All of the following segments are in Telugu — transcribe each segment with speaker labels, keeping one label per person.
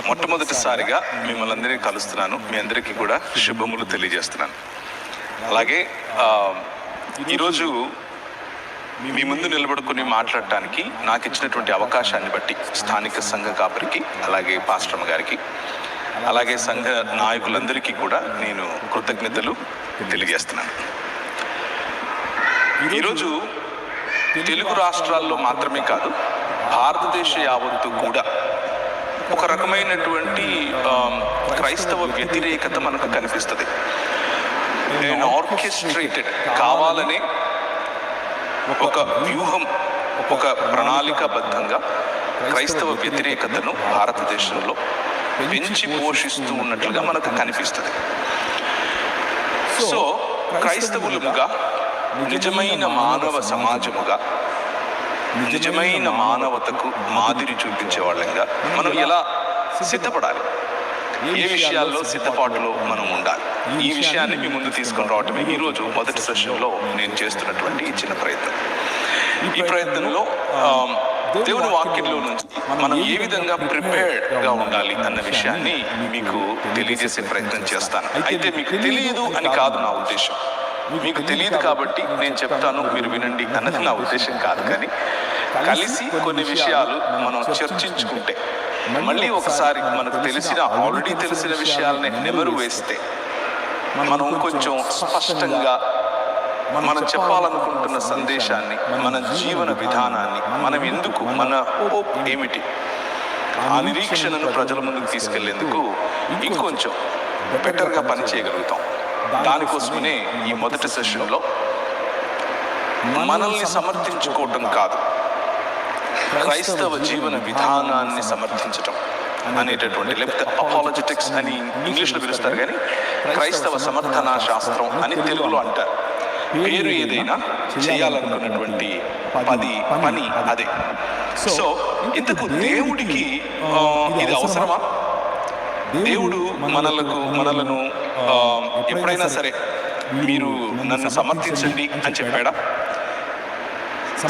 Speaker 1: మొట్టమొదటిసారిగా మిమ్మల్ని అందరినీ కలుస్తున్నాను. మీ అందరికీ కూడా శుభములు తెలియజేస్తున్నాను. అలాగే ఈరోజు మీ ముందు నిలబడుకొని మాట్లాడటానికి నాకు ఇచ్చినటువంటి అవకాశాన్ని బట్టి స్థానిక సంఘ కాపరికి, అలాగే పాస్టర్మ గారికి, అలాగే సంఘ నాయకులందరికీ కూడా నేను కృతజ్ఞతలు తెలియజేస్తున్నాను. ఈరోజు తెలుగు రాష్ట్రాల్లో మాత్రమే కాదు, భారతదేశ యావత్తు కూడా ఒక రకమైనటువంటి క్రైస్తవ వ్యతిరేకత మనకు కనిపిస్తుంది. ఆర్కెస్ట్రేటెడ్ కావాలని ఒక వ్యూహం, ఒక ప్రణాళికాబద్ధంగా క్రైస్తవ వ్యతిరేకతను భారతదేశంలో పెంచి పోషిస్తూ ఉన్నట్లుగా మనకు కనిపిస్తుంది. సో క్రైస్తవులుగా, నిజమైన మానవ సమాజముగా, నిజమైన మానవతకు మాదిరి చూపించే వాళ్ళంగా మనం ఎలా సిద్ధపడాలి, ఏ విషయాల్లో సిద్ధపాటులో మనం ఉండాలి, ఈ విషయాన్ని మీ ముందు తీసుకొని రావటమే ఈరోజు మొదటి సెషన్లో నేను చేస్తున్నటువంటి చిన్న ప్రయత్నం. ఈ ప్రయత్నంలో దేవుని వాక్యంలో నుంచి మనం ఏ విధంగా ప్రిపేర్డ్గా ఉండాలి అన్న విషయాన్ని మీకు తెలియజేసే ప్రయత్నం చేస్తాను. అయితే మీకు తెలియదు అని కాదు నా ఉద్దేశం, మీకు తెలియదు కాబట్టి నేను చెప్తాను, మీరు వినండి అన్నది నా ఉద్దేశం కాదు. కానీ కలిసి కొన్ని విషయాలు మనం చర్చించుకుంటే, మళ్ళీ ఒకసారి మనకు ఆల్రెడీ తెలిసిన విషయాలని నెమరు వేస్తే మనం కొంచెం స్పష్టంగా మనం చెప్పాలనుకుంటున్న సందేశాన్ని, మన జీవన విధానాన్ని, మనం ఎందుకు, మన హోప్ ఏమిటి, ఆ నిరీక్షణను ప్రజల ముందుకు తీసుకెళ్లేందుకు ఇంకొంచెం బెటర్గా పనిచేయగలుగుతాం. దానికోసమనే ఈ మొదటి సెషన్లో మనల్ని సమర్థించుకోవటం కాదు, క్రైస్తవ జీవన విధానాన్ని సమర్థించటం అనేటటువంటి, లేకపోతే అపాలజెటిక్స్ అని ఇంగ్లీష్లో పిలుస్తారు, కానీ క్రైస్తవ సమర్థనా శాస్త్రం అని తెలుగులో అంటారు. పేరు ఏదైనా చేయాలనుకున్నటువంటి పని అదే. సో ఇంతకు దేవుడికి ఇది అవసరమా? దేవుడు మనలను ఎప్పుడైనా సరే మీరు నన్ను సమర్థించండి అని చెప్పాడా?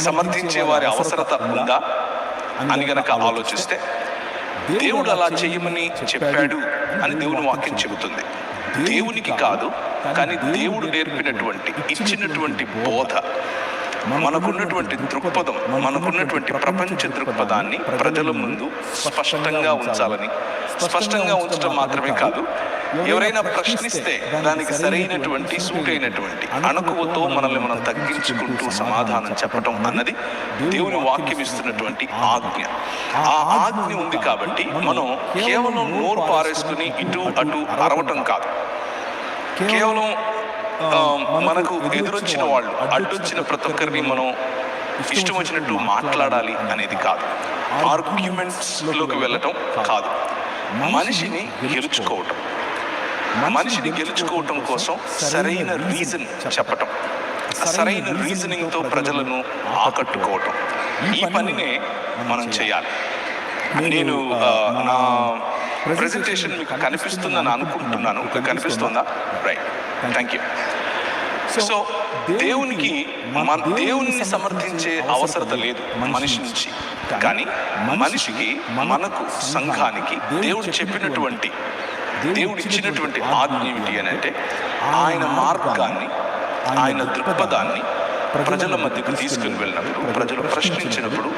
Speaker 1: సమర్థించే వారి అవసరత ఉందా అని గనక ఆలోచిస్తే, దేవుడు అలా చేయమని చెప్పాడు అని దేవుని వాక్యం చెబుతుంది. దేవునికి కాదు, కానీ దేవుడు నేర్పినటువంటి, ఇచ్చినటువంటి బోధ, మనకున్నటువంటి దృక్పథం, మనకున్నటువంటి ప్రపంచ దృక్పథాన్ని ప్రజల ముందు స్పష్టంగా ఉంచాలని, స్పష్టంగా ఉంచడం మాత్రమే కాదు, ఎవరైనా ప్రశ్నిస్తే దానికి సరైనటువంటి, సూటైనటువంటి అణకువతో మనల్ని మనం తగ్గించుకుంటూ సమాధానం చెప్పటం అన్నది దేవుని వాక్యం ఇస్తున్నటువంటి ఆజ్ఞ. ఆ ఆజ్ఞ ఉంది కాబట్టి మనం కేవలం నోరు పారేసుకుని ఇటు అటు అరవటం కాదు, కేవలం మనకు ఎదురొచ్చిన వాళ్ళు, అడ్డొచ్చిన ప్రతి ఒక్కరిని మనం ఇష్టం వచ్చినట్టు మాట్లాడాలి అనేది కాదు, ఆర్గ్యుమెంట్స్ లోకి వెళ్ళటం కాదు, మనిషిని గెలుచుకోవటం కోసం సరైన రీజన్ చెప్పటం, సరైన రీజనింగ్ తో ప్రజలను ఆకట్టుకోవటం, ఈ పనినే మనం చేయాలి. నేను నా ప్రెజెంటేషన్ మీకు కనిపిస్తుందని అనుకుంటున్నాను. కనిపిస్తుందా? Right, thank you. సో దేవుని సమర్థించే అవసరత లేదు మనిషి నుంచి, కానీ మనిషికి, మనకు, సంఘానికి దేవుడు ఇచ్చినటువంటి ఆజ్ఞ ఏమిటి అని అంటే, ఆయన మార్గాన్ని, ఆయన దృక్పథాన్ని ప్రజల మధ్యకు తీసుకుని వెళ్ళినప్పుడు, ప్రజలు ప్రశ్నించినప్పుడు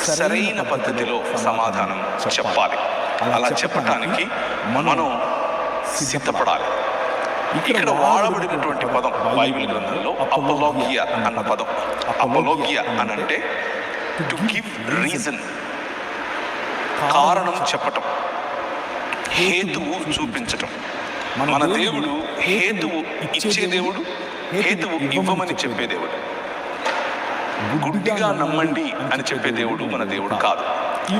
Speaker 1: సరైన పద్ధతిలో సమాధానం చెప్పాలి. అలా చెప్పటానికి మనం సిద్ధపడాలి. ఇక్కడ వాడబడినటువంటి పదం బైబిల్ గ్రంథంలో అపోలోగియా అన్న పదం. అపోలోగియా అనంటే టు గివ్ రీజన్, కారణం చెప్పటం, హేతువు చూపించటం. మన దేవుడు హేతువు ఇచ్చే దేవుడు, హేతువు ఇవ్వమని చెప్పే దేవుడు. గుడ్డిగా నమ్మండి అని చెప్పే దేవుడు మన దేవుడు కాదు.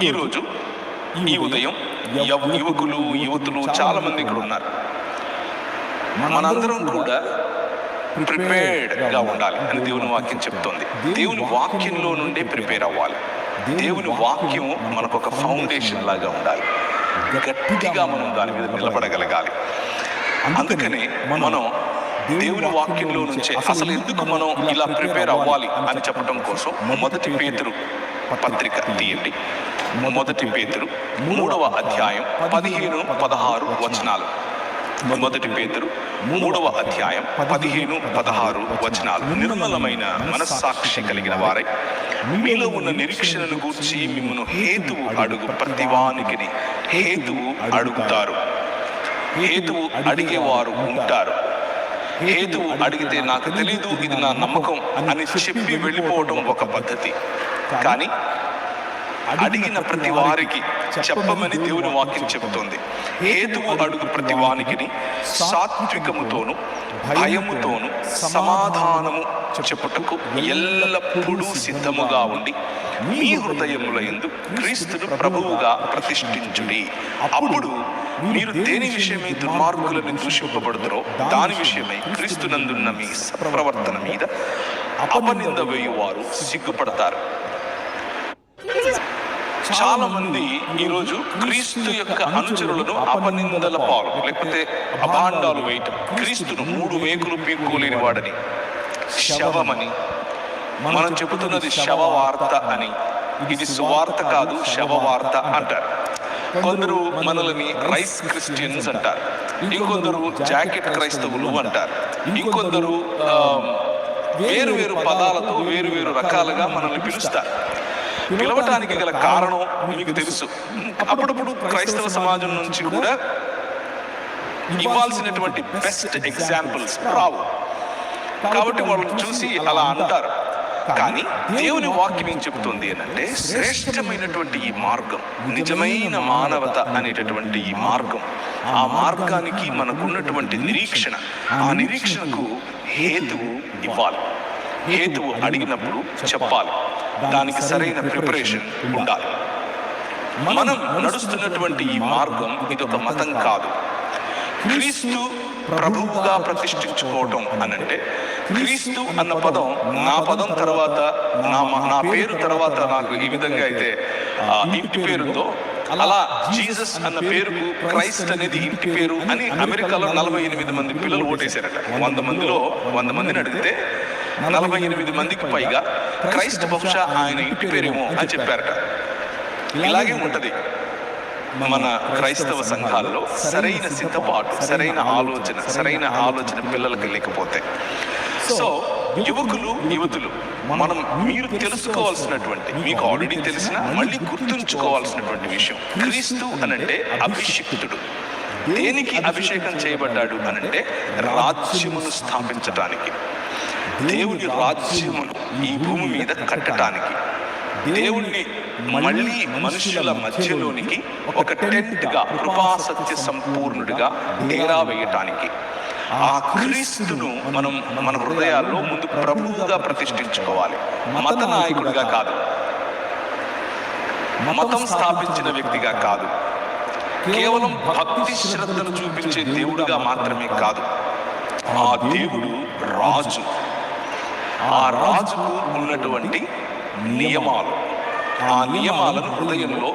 Speaker 1: ఈరోజు ఈ ఉదయం యువకులు, యువతులు చాలా మంది ఇక్కడ ఉన్నారు. మనందరం కూడా ప్రిపేర్డ్గా ఉండాలి అని దేవుని వాక్యం చెప్తోంది. దేవుని వాక్యంలో నుండే ప్రిపేర్ అవ్వాలి. దేవుని వాక్యం మనకు ఒక ఫౌండేషన్ లాగా ఉండాలి, గట్టిగా మనం దాని మీద నిలబడగలగాలి. అందుకని మనం దేవుని వాక్యంలో నుంచే అసలు ఎందుకు మనం ఇలా ప్రిపేర్ అవ్వాలి అని చెప్పడం కోసం మొదటి పేతురు పత్రిక తీయండి. మొదటి పేతురు 3వ అధ్యాయం 15-16 వచనాలు. మొదటి పేతురు 3వ అధ్యాయం 15-16 వచనాలు. నిర్మలమైన మనస్సాక్షి కలిగిన వారై మీలో ఉన్న నిరీక్షణను గూర్చి మిమ్మల్ని హేతువు అడుగు ప్రతివానికి హేతువు అడుగుతారు. హేతువు అడిగేవారు ఉంటారు. హేతువు అడిగితే నాకు తెలీదు, ఇది నా నమ్మకం అని చెప్పి వెళ్ళిపోవడం ఒక పద్ధతి. కానీ అడిగిన ప్రతి వారికి చెప్పమని దేవుని వాక్యం చెబుతోంది. హేతువు అడుగు ప్రతి వానికి సాత్వికముతోను భయముతోను సమాధానము చెప్పుటకు ఎల్లప్పుడూ సిద్ధముగా ఉండి మీ హృదయముల యందు క్రీస్తును ప్రభువుగా ప్రతిష్ఠించుడి. అప్పుడు మీరు దేని విషయమై దుర్మార్గులను దూషింపబడుతారో దాని విషయమై క్రీస్తునందున్న మీ సత్ప్రవర్తన మీద అపనింద వేయువారు సిగ్గుపడతారు. చాలా మంది ఈరోజు క్రీస్తు యొక్క అనుచరులను అపనిందల పాలు లేకపోతే అభాండాలు వేయటం, క్రీస్తును 3 మేకులు పీక్కోలేని వాడని, శవమని, మనం చెబుతున్నది శవవార్త అని, ఇది సువార్త కాదు శవవార్త అంటారు. కొందరు మనల్ని రైస్ క్రిస్టియన్స్ అంటారు, ఇంకొందరు జాకెట్ క్రైస్తవులు అంటారు, ఇంకొందరు వేరు వేరు పదాలతో వేరు వేరు రకాలుగా మనల్ని పిలుస్తారు. పిలవటానికి గల కారణం మీకు తెలుసు. అప్పుడప్పుడు క్రైస్తవ సమాజం నుంచి కూడా ఇవ్వాల్సినటువంటి బెస్ట్ ఎగ్జాంపుల్స్ రావు, కాబట్టి వాళ్ళని చూసి అలా అంటారు. కానీ దేవుని వాక్యం ఏం చెబుతుంది అంటే, శ్రేష్టమైనటువంటి ఈ మార్గం, నిజమైన మానవత అనేటటువంటి ఈ మార్గం, ఆ మార్గానికి మనకున్నటువంటి నిరీక్షణ, ఆ నిరీక్షణకు హేతువు ఇవ్వాలి. హేతువు అడిగినప్పుడు చెప్పాలి. దానికి సరైన ప్రిపరేషన్ ఉండాలి. మనం నడుస్తున్నటువంటి ఈ మార్గం ఇదొక మతం కాదు. క్రీస్తు ప్రభువుగా ప్రతిష్ఠించుకోవటం అనంటే, క్రీస్తు అన్న పదం నా పదం తర్వాత నా పేరు తర్వాత నాకు ఈ విధంగా అయితే ఇంటి పేరుతో, అలా జీసస్ అన్న పేరుకు క్రైస్ట్ అనేది ఇంటి పేరు అని అమెరికాలో 48 మంది పిల్లలు ఓటేశారట. 100 మందిలో 100 మందిని అడిగితే 48 మందికి పైగా క్రైస్ట్ బహుశా ఆయన ఇంటి పేరేమో అని చెప్పారట. ఇలాగే ఉంటది మన క్రైస్తవ సంఘాల్లో. సరైన సిద్ధపాటు, సరైన ఆలోచన పిల్లలకి లేకపోతే. సో యువకులు యువతులు, మీరు తెలుసుకోవాల్సినటువంటి, మీకు ఆల్రెడీ తెలిసిన మళ్ళీ గుర్తుంచుకోవాల్సినటువంటి విషయం, క్రీస్తు అనంటే అభిషిక్తుడు. దేనికి అభిషేకం చేయబడ్డాడు అనంటే, రాజ్యమును స్థాపించటానికి, దేవుని రాజ్యమును ఈ భూమి మీద కట్టడానికి, దేవుణ్ణి మళ్ళీ మనుషుల మధ్యలోనికి ఒక టెంట్ గా, కృపాసత్య సంపూర్ణుడిగా డేరా వేయటానికి, ఆ క్రీస్తును మనం మన హృదయాల్లో ముందు ప్రభువుగా ప్రతిష్ఠించుకోవాలి. మత నాయకుడిగా కాదు, మతం స్థాపించిన వ్యక్తిగా కాదు, కేవలం భక్తి శ్రద్ధను చూపించే దేవుడిగా మాత్రమే కాదు. ఆ దేవుడు రాజు. ఆ రాజుకు ఉన్నటువంటి నియమాలు, ఆ నియమాలను హృదయంలో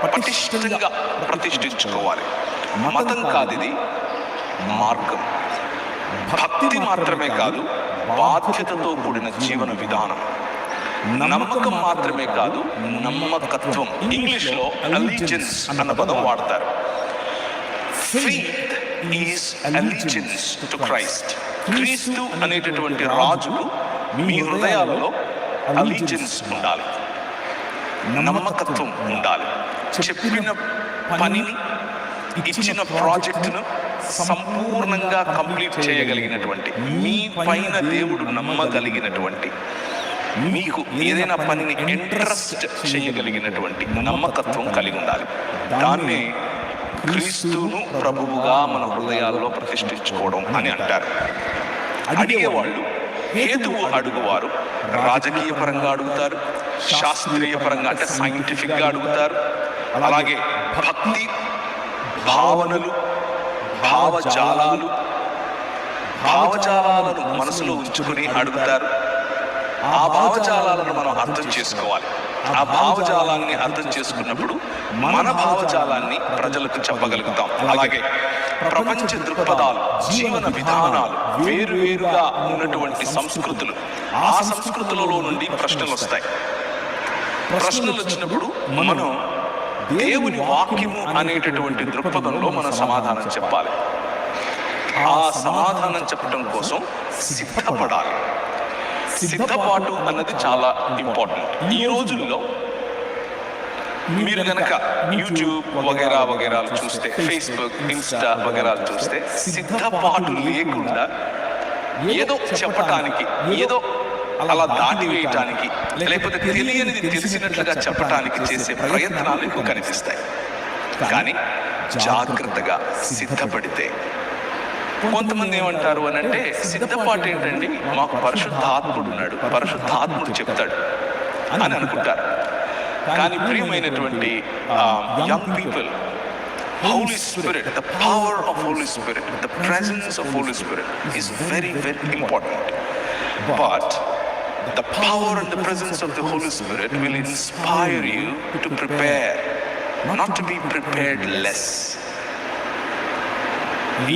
Speaker 1: పటిష్టంగా ప్రతిష్ఠించుకోవాలి. మతం కాదు, ఇది మార్గం. భక్తి మాత్రమే కాదు, బాధ్యతతో కూడిన జీవన విధానం. నమ్మకం మాత్రమే కాదు, నమ్మకత్వం. ఇంగ్లీష్ లో అలిజియన్స్ అన్న పదం వాడతారు. Faith is అలిజియన్స్ to Christ. క్రీస్తు అనేటటువంటి రాజుకు మీ హృదయాలలో అలిజియన్స్ ఉండాలి, నమ్మకత్వం ఉండాలి. చెప్పిన పనిని, ఇచ్చిన ప్రాజెక్టును సంపూర్ణంగా కంప్లీట్ చేయగలిగినటువంటి, మీ పైన దేవుడు నమ్మగలిగినటువంటి, మీకు ఏదైనా పనిని ఇంట్రెస్ట్ చేయగలిగినటువంటి నమ్మకత్వం కలిగి ఉండాలి. దాన్ని క్రీస్తును ప్రభువుగా మన హృదయాల్లో ప్రతిష్ఠించుకోవడం అని అంటారు. అడిగేవాళ్ళు, హేతువు అడుగువారు రాజకీయ పరంగా అడుగుతారు, శాస్త్రీయ పరంగా అంటే సైంటిఫిక్ గా అడుగుతారు, అలాగే భక్తి భావనలు, భావజాలాలను మనసులో ఉంచుకుని అడుగుతారు. ఆ భావజాలాలను మనం అర్థం చేసుకోవాలి. ఆ భావజాలాన్ని అర్థం చేసుకున్నప్పుడు మన భావజాలాన్ని ప్రజలకు చెప్పగలుగుతాం. అలాగే ప్రపంచ దృక్పథాలు, జీవన విధానాలు, వేరువేరుగా ఉన్నటువంటి సంస్కృతులు, ఆ సంస్కృతులలో నుండి ప్రశ్నలు వస్తాయి. ప్రశ్నలు వచ్చినప్పుడు మనం దేవుని వాక్యము అనేటటువంటి దృక్పథంలో మనం సమాధానం చెప్పాలి. ఆ సమాధానం చెప్పడం కోసం సిద్ధపడాలి. సిద్ధపాటు అన్నది చాలా ఇంపార్టెంట్. ఈ రోజుల్లో మీరు గనక యూట్యూబ్ వగైరాలు చూస్తే, ఫేస్బుక్, ఇన్స్టా వగైరాలు చూస్తే, సిద్ధపాటు లేకుండా ఏదో చెప్పటానికి, ఏదో అలా దాటివేయటానికి, లేకపోతే తెలియనిది తెలిసినట్లుగా చెప్పటానికి చేసే ప్రయత్నాలు ఎక్కువ కనిపిస్తాయి. కానీ జాగ్రత్తగా సిద్ధపడితే, కొంతమంది ఏమంటారు అని అంటే, సిద్ధపాటు ఏంటండి, మాకు పరిశుద్ధాత్ముడు ఉన్నాడు, పరిశుద్ధాత్ముడు చెప్తాడు అని అనుకుంటారు. కానీ ప్రియమైనటువంటి young people, Holy Spirit, the power of Holy Spirit, the presence of Holy Spirit is very, very important. But the power and the presence of the Holy Spirit will inspire you to prepare, not to be prepared less.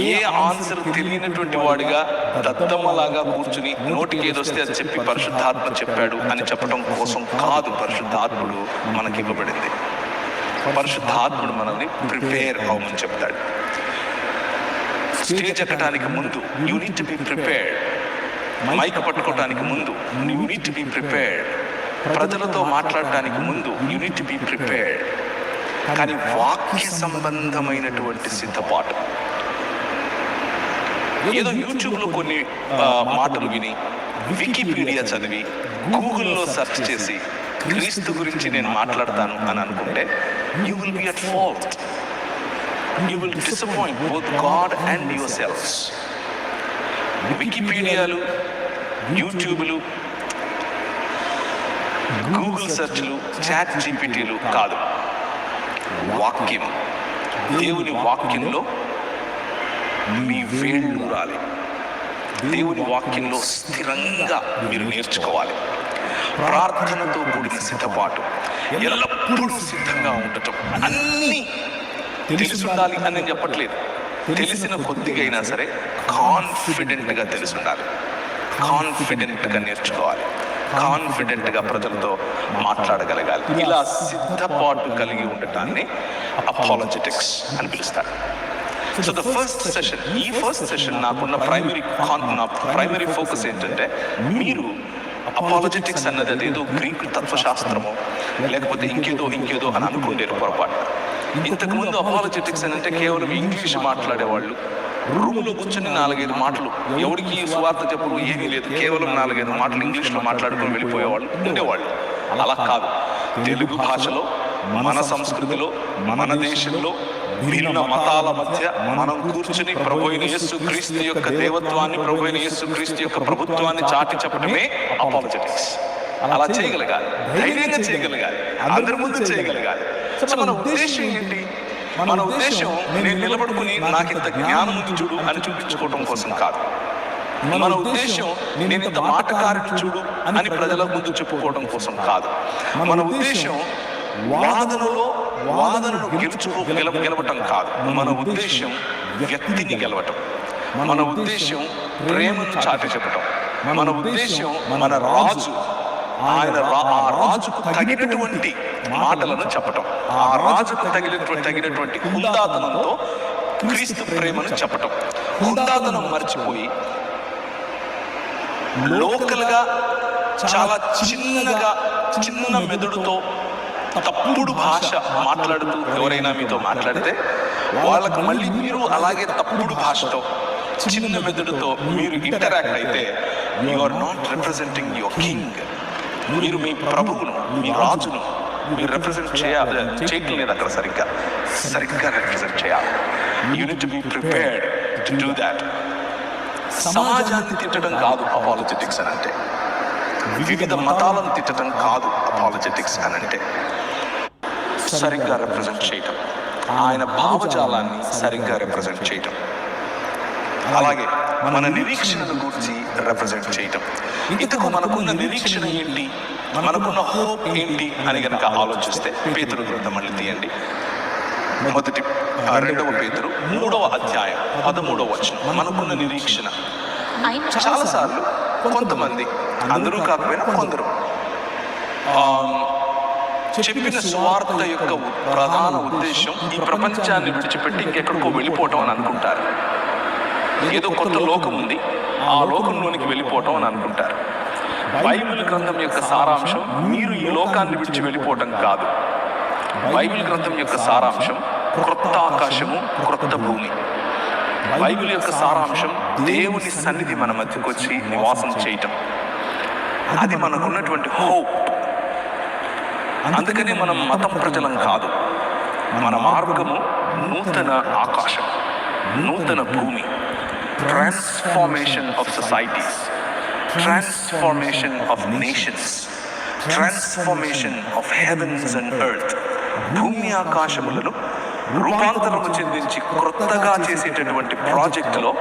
Speaker 1: A answer తెలియనటువంటి వాడిగా దద్దమ్మలాగా కూర్చుని నోటికి ఏదొస్తే అది చెప్పి పరిశుద్ధాత్మ చెప్పాడు అని చెప్పడం కోసం కాదు పరిశుద్ధాత్ముడు మనకి ఇవ్వబడింది. పరిశుద్ధాత్ముడు మనల్ని ప్రిపేర్ అవ్వమని చెప్తాడు. స్టేజ్ ఎక్కడానికి ముందు you need to be prepared. Mic పట్టుకోవడానికి ముందు you need to be prepared. ప్రజలతో మాట్లాడటానికి ముందు you need to be prepared. కానీ వాక్య సంబంధమైనటువంటి సిద్ధపాటు, ఏదో యూట్యూబ్లో కొన్ని మాటలు విని, వికీపీడియా చదివి, గూగుల్లో సెర్చ్ చేసి క్రీస్తు గురించి నేను మాట్లాడతాను అని అనుకుంటే, you will be at fault. You will disappoint both God and your selfs. వికీపీడియాలు, యూట్యూబ్లు, గూగుల్ సెర్చ్లు, చాట్ జీపీటీలు కాదు, వాక్యం. దేవుని వాక్యంలో మీ వేళ్ళు రాలి. దేవుని వాక్యంలో స్థిరంగా మీరు నేర్చుకోవాలి. ప్రార్థనతో కూడిన సిద్ధపాటు, ఎల్లప్పుడూ సిద్ధంగా ఉండటం. అన్నీ తెలిసి ఉండాలి అని నేను చెప్పట్లేదు. తెలిసిన కొద్దిగా అయినా సరే కాన్ఫిడెంట్గా తెలిసి ఉండాలి. కాన్ఫిడెంట్గా నేర్చుకోవాలి. కాన్ఫిడెంట్గా ప్రజలతో మాట్లాడగలగాలి. ఇలా సిద్ధపాటు కలిగి ఉండటాన్ని అపాలజెటిక్స్ అని పిలుస్తారు. సో ద ఫస్ట్ సెషన్, ఈ ఫస్ట్ సెషన్ నాకున్న ప్రైమరీ ఫోకస్ ఏంటంటే, మీరు అపాలజెటిక్స్ అన్నది అదేదో గ్రీకు తత్వశాస్త్రమో లేకపోతే ఇంకేదో అని అనుకుంటారు పొరపాటు. ఇంతకుముందు అపాలజెటిక్స్ అని అంటే కేవలం ఇంగ్లీష్ మాట్లాడేవాళ్ళు, రూమ్లో కూర్చొని 4-5 మాటలు, ఎవరికి సువార్త చెప్పడం ఏమీ లేదు, కేవలం 4-5 మాటలు ఇంగ్లీష్లో మాట్లాడుకొని వెళ్ళిపోయేవాళ్ళు ఉండేవాళ్ళు. అలా కాదు. తెలుగు భాషలో, మన సంస్కృతిలో, మన దేశంలో భిన్న మతాల మధ్య మనం కూర్చుని ప్రభువైన యేసు క్రీస్తు యొక్క దేవత్వాన్ని, ప్రభువైన యేసు క్రీస్తు యొక్క ప్రభుత్వాన్ని చాటి చెప్పడమే అపాలజెటిక్స్. అలా చేయగలగాలి, ధైర్యంగా చేయగలగాలి, అందరి ముందు చేయగలగాలి. సో మన ఉద్దేశం ఏంటి? మన ఉద్దేశం నేను నిలబడుకుని నాకు ఇంత జ్ఞానం ఉంది చూడు అని చూపించుకోవడం కోసం కాదు. మన ఉద్దేశం నేను ఇంత మాటకారిని చూడు అని ప్రజల ముందు చెప్పుకోవడం కోసం కాదు. మన ఉద్దేశం వాదనను గెలవటం కాదు. మన ఉద్దేశం వ్యక్తిని గెలవటం. మన ఉద్దేశం ప్రేమను చాటి చెప్పటం. మన ఉద్దేశం మన రాజు, ఆ రాజుకు తగినటువంటి మాటలను చెప్పటం. ఆ రాజుకు తగినటువంటి హుందాతనంతో క్రీస్తు ప్రేమను చెప్పటం. హుందాతనం మర్చిపోయి లోకల్గా చాలా చిన్న మెదడుతో తప్పుడు భాష మాట్లాడుతూ ఎవరైనా మీతో మాట్లాడితే, వాళ్ళకు మళ్ళీ మీరు అలాగే తప్పుడు భాషతో, చిన్న మెదడుతో మీరు ఇంటరాక్ట్ అయితే, you are not representing your king. మీరు మీ ప్రభువును, మీ రాజును మీరు రిప్రజెంట్ చేయటం లేదు. అక్కడ సరిగ్గా రిప్రజెంట్ చేయాలి. You need to be prepared to do that. సమాజాన్ని తిట్టడం కాదు అపాలజెటిక్స్ అని అంటే, వివిధ మతాలను తిట్టడం కాదు అపాలజెటిక్స్ అని అంటే. సరిగ్గా రిప్రజెంట్ చేయటం, ఆయన భావజాలాన్ని సరిగ్గా రిప్రజెంట్ చేయటం, అలాగే మన నిరీక్షణను గురించి రిప్రజెంట్ చేయటం. ఇంతకు మనకున్న నిరీక్షణ ఏంటి, మనకున్న హోప్ ఏంటి అని గనక ఆలోచిస్తే, పేతురు గ్రంథం మళ్ళీ తీయండి. 2వ పేతురు 3వ అధ్యాయం 13వ వచనం. మనకున్న నిరీక్షణ చాలాసార్లు కొంతమంది, అందరూ కాకపోయినా కొందరు, చెప్పిన సువార్త యొక్క ప్రధాన ఉద్దేశం ఈ ప్రపంచాన్ని విడిచిపెట్టి ఇంకెక్కడికో వెళ్ళిపోవటం అని అనుకుంటారు. ఏదో కొత్త లోకం ఉంది, ఆ లోకంలోనికి వెళ్ళిపోవటం అని అనుకుంటారు. బైబిల్ గ్రంథం యొక్క సారాంశం మీరు ఈ లోకాన్ని విడిచి వెళ్ళిపోవటం కాదు. బైబిల్ గ్రంథం యొక్క సారాంశం క్రొత్త ఆకాశము, క్రొత్త భూమి. బైబిల్ యొక్క సారాంశం దేవుని సన్నిధి మన మధ్యకు వచ్చి నివాసం చేయటం. అది మనకున్నటువంటి హోప్. అందుకనే మనం మతం ప్రజలం కాదు. మన మార్గము నూతన ఆకాశం, నూతన భూమి. Transformation of societies, transformation of nations, transformation of heavens and earth. భూమి ఆకాశములను రూపాంతరము చెందించి క్రొత్తగా చేసేటటువంటి ప్రాజెక్టులో,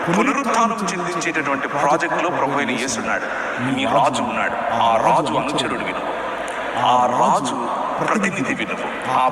Speaker 1: పునరుత్థానం చెందించేటటువంటి ప్రాజెక్టులో ప్రభువైన యేసు ఉన్నాడు. మీ రాజు ఉన్నాడు. ఆ రాజు అనుచరుడు వినుము, ఆ రాజు ప్రతినిధి వినుము. ఆ